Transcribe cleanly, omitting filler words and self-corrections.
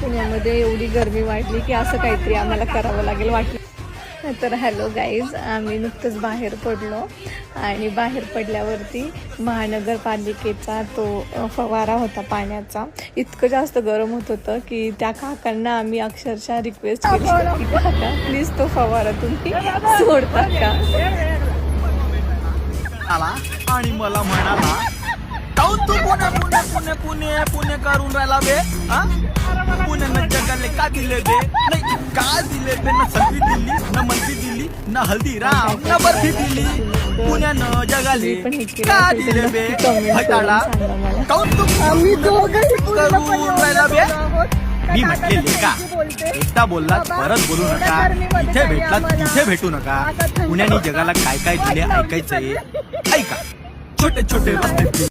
पुण्यामध्ये एवढी गरमी वाढली की असं काहीतरी आम्हाला करावं लागेल वाटलं. तर हॅलो गाईज, आम्ही नुकतंच बाहेर पडलो आणि बाहेर पडल्यावरती महानगरपालिकेचा तो फवारा होता पाण्याचा. इतकं जास्त गरम होत होतं की त्या काकांना आम्ही अक्षरशः रिक्वेस्ट केली की काका प्लीज तो फवारा तुम्ही सोडता का. आणि मला म्हणाला काऊन तू पुणे पुणे पुणे पुणे पुणे करून राहिला बे. पुण्यानं जगाले का दिले बे. नाही का दिले बे. न संधी दिली, न मंत्री दिली, न हल्दीराम, न बर्फी दिली. पुण्यानं जगाले का दिले बे. भटाला काऊन तू करून राहिला बे. मी म्हटलेले का एकदा बोललात परत बोलू नका. इथे भेटलात तिथे भेटू नका. पुण्याने जगाला काय काय दिले ऐकायचंय. ऐका छोटे छोटे रस्ते